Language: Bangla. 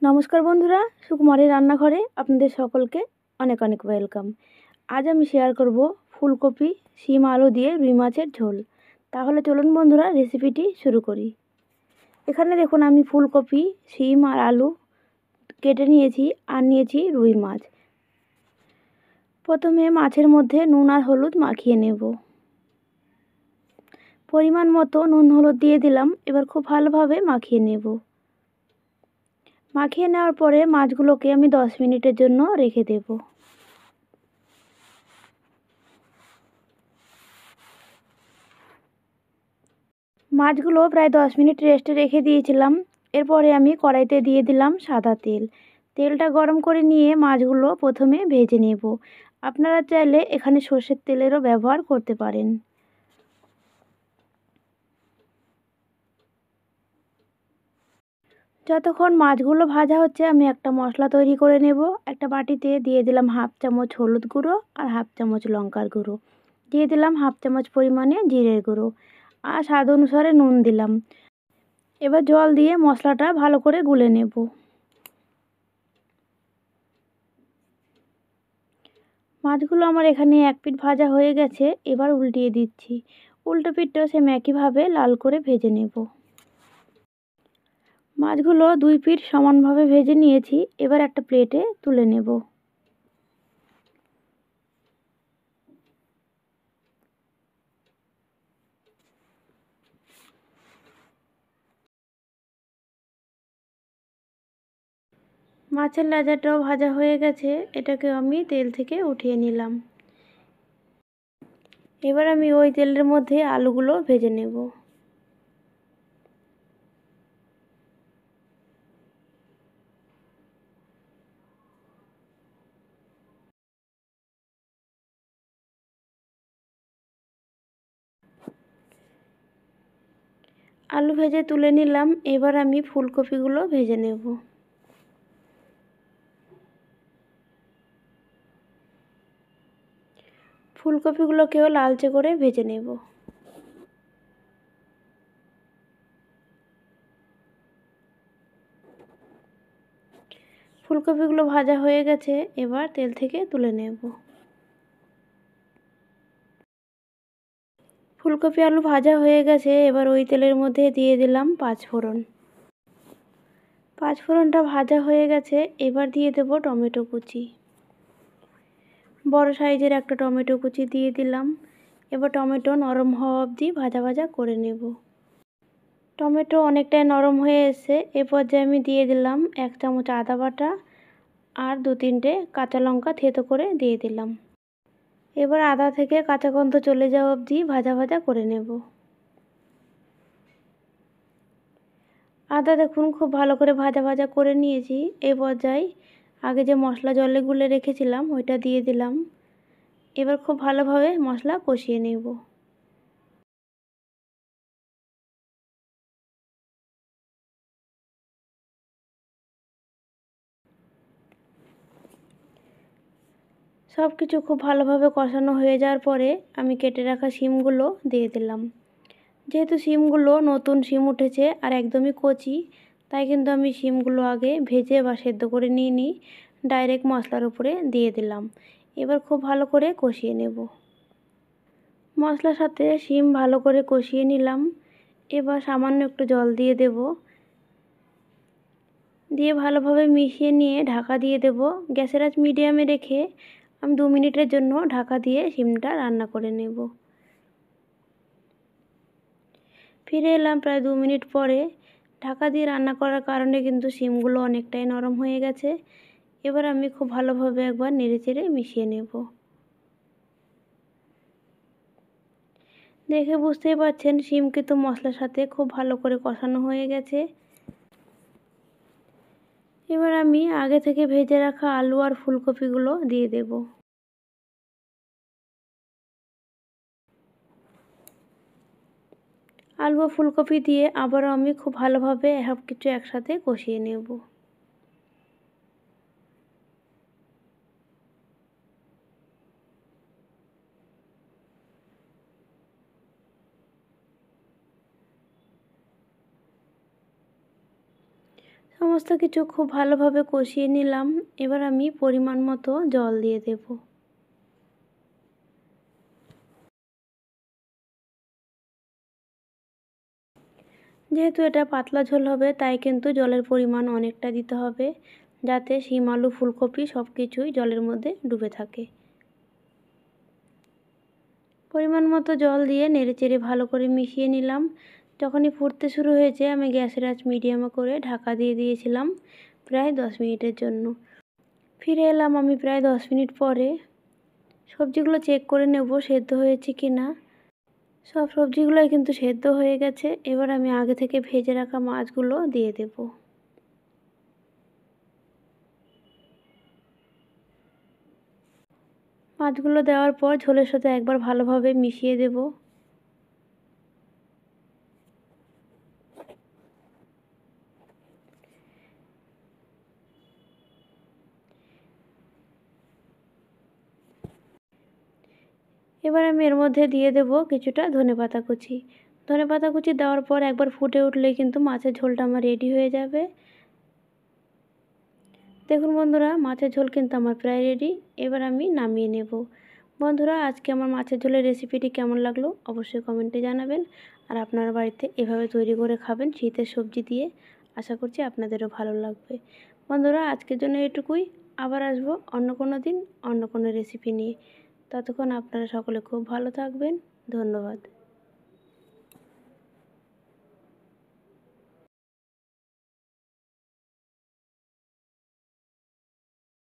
নমস্কার বন্ধুরা, সুকুমারের রান্নাঘরে আপনাদের সকলকে অনেক অনেক ওয়েলকাম। আজ আমি শেয়ার করব ফুলকপি, শিম আলু দিয়ে রুই মাছের ঝোল। তাহলে চলুন বন্ধুরা রেসিপিটি শুরু করি। এখানে দেখুন আমি ফুলকপি, শিম আর আলু কেটে নিয়েছি আর নিয়েছি রুই মাছ। প্রথমে মাছের মধ্যে নুন আর হলুদ মাখিয়ে নেব। পরিমাণ মতো নুন হলুদ দিয়ে দিলাম। এবার খুব ভালোভাবে মাখিয়ে নেব। মাখিয়ে নেওয়ার পরে মাছগুলোকে আমি 10 মিনিটের জন্য রেখে দেব। মাছগুলো প্রায় 10 মিনিট রেস্টে রেখে দিয়েছিলাম। এরপরে আমি কড়াইতে দিয়ে দিলাম সাদা তেল। তেলটা গরম করে নিয়ে মাছগুলো প্রথমে ভেজে নেব। আপনারা চাইলে এখানে সর্ষের তেলেরও ব্যবহার করতে পারেন। যতক্ষণ মাছগুলো ভাজা হচ্ছে আমি একটা মশলা তৈরি করে নেব। একটা বাটিতে দিয়ে দিলাম হাফ চামচ হলুদ গুঁড়ো আর হাফ চামচ লঙ্কার গুঁড়ো। দিয়ে দিলাম হাফ চামচ পরিমাণে জিরের গুঁড়ো আর স্বাদ অনুসারে নুন দিলাম। এবার জল দিয়ে মশলাটা ভালো করে গুলে নেব। মাছগুলো আমার এখানে এক পিঠ ভাজা হয়ে গেছে। এবার উল্টিয়ে দিচ্ছি। উল্টো পিঠটাও সেম একইভাবে লাল করে ভেজে নেব। মাছগুলো দুই পিঠ সমানভাবে ভেজে নিয়েছি। এবার একটা প্লেটে তুলে নেব। মাছের লেজাটাও ভাজা হয়ে গেছে। এটাকে আমি তেল থেকে উঠিয়ে নিলাম। এবার আমি ওই তেলের মধ্যে আলুগুলো ভেজে নেব। আলু ভেজে তুলে নিলাম। এবার আমি ফুলকপিগুলো ভেজে নেব। ফুলকপিগুলোকেও লালচে করে ভেজে নেব। ফুলকপিগুলো ভাজা হয়ে গেছে। এবার তেল থেকে তুলে নেব। ফুলকপি আলু ভাজা হয়ে গেছে। এবার ওই তেলের মধ্যে দিয়ে দিলাম পাঁচফোড়ন। পাঁচফোড়নটা ভাজা হয়ে গেছে। এবার দিয়ে দেব টমেটো কুচি। বড় সাইজের একটা টমেটো কুচি দিয়ে দিলাম। এবার টমেটো নরম হওয়া অবধি ভাজা ভাজা করে নেব। টমেটো অনেকটাই নরম হয়ে এসেছে। এ পর্যায়ে আমি দিয়ে দিলাম 1 চামচ আদা বাটা আর 2-3টে কাঁচা লঙ্কা থেঁতো করে দিয়ে দিলাম। এবার আদা থেকে কাঁচা গন্ধ চলে যাওয়া অবধি ভাজা ভাজা করে নেব। আদা দেখুন খুব ভালো করে ভাজা ভাজা করে নিয়েছি। এই পর্যায়ে আগে যে মশলা জলে গুলে রেখেছিলাম ওইটা দিয়ে দিলাম। এবার খুব ভালোভাবে মশলা কষিয়ে নেব। সব কিছু খুব ভালোভাবে কষানো হয়ে যাওয়ার পরে আমি কেটে রাখা শিমগুলো দিয়ে দিলাম। যেহেতু শিমগুলো নতুন শিম উঠেছে আর একদমই কচি, তাই কিন্তু আমি শিমগুলো আগে ভেজে বা সেদ্ধ করে নিইনি, ডাইরেক্ট মশলার উপরে দিয়ে দিলাম। এবার খুব ভালো করে কষিয়ে নেব। মশলার সাথে শিম ভালো করে কষিয়ে নিলাম। এবার সামান্য একটু জল দিয়ে দেব। দিয়ে ভালোভাবে মিশিয়ে নিয়ে ঢাকা দিয়ে দেব। গ্যাসের আঁচ মিডিয়ামে রেখে আমি 2 মিনিটের জন্য ঢাকা দিয়ে শিমটা রান্না করে নেব। ফিরে এলাম প্রায় 2 মিনিট পরে। ঢাকা দিয়ে রান্না করার কারণে কিন্তু শিমগুলো অনেকটাই নরম হয়ে গেছে। এবার আমি খুব ভালোভাবে একবার নেড়েচেড়ে মিশিয়ে নেব। দেখে বুঝতেই পারছেন শিম কিন্তু মশলার সাথে খুব ভালো করে কষানো হয়ে গেছে। এবার আমি আগে থেকে ভেজে রাখা আলু আর ফুলকপিগুলো দিয়ে দেব। আলু ও ফুলকপি দিয়ে আবারও আমি খুব ভালোভাবে সব কিছু একসাথে কষিয়ে নেব। সমস্ত কিছু খুব ভালোভাবে কষিয়ে নিলাম। এবার আমি পরিমাণ মতো জল দিয়ে দেব। যেহেতু এটা পাতলা ঝোল হবে তাই কিন্তু জলের পরিমাণ অনেকটা দিতে হবে, যাতে শিম আলু ফুলকপি সব কিছুই জলের মধ্যে ডুবে থাকে। পরিমাণ মতো জল দিয়ে নেড়েচেড়ে ভালো করে মিশিয়ে নিলাম। যখনই ফুটতে শুরু হয়েছে আমি গ্যাসের আঁচ মিডিয়ামে করে ঢাকা দিয়ে দিয়েছিলাম প্রায় 10 মিনিটের জন্য। ফিরে এলাম আমি প্রায় 10 মিনিট পরে। সবজিগুলো চেক করে নেব সেদ্ধ হয়েছে কি না। সব সবজিগুলোই কিন্তু সেদ্ধ হয়ে গেছে। এবার আমি আগে থেকে ভেজে রাখা মাছগুলো দিয়ে দেব। মাছগুলো দেওয়ার পর ঝোলের সাথে একবার ভালোভাবে মিশিয়ে দেব। এবার আমি এর মধ্যে দিয়ে দেব কিছুটা ধনেপাতা কুচি। ধনেপাতা কুচি দেওয়ার পর একবার ফুটে উঠলেই কিন্তু মাছের ঝোলটা আমার রেডি হয়ে যাবে। দেখুন বন্ধুরা, মাছের ঝোল কিন্তু আমার প্রায় রেডি। এবার আমি নামিয়ে নেব। বন্ধুরা, আজকে আমার মাছের ঝোলের রেসিপিটি কেমন লাগলো অবশ্যই কমেন্টে জানাবেন। আর আপনারা বাড়িতে এভাবে তৈরি করে খাবেন শীতের সবজি দিয়ে। আশা করছি আপনাদেরও ভালো লাগবে। বন্ধুরা, আজকের জন্য এটুকুই। আবার আসবো অন্য কোনো দিন অন্য কোনো রেসিপি নিয়ে। ততক্ষণ আপনারা সকলে খুব ভালো থাকবেন। ধন্যবাদ।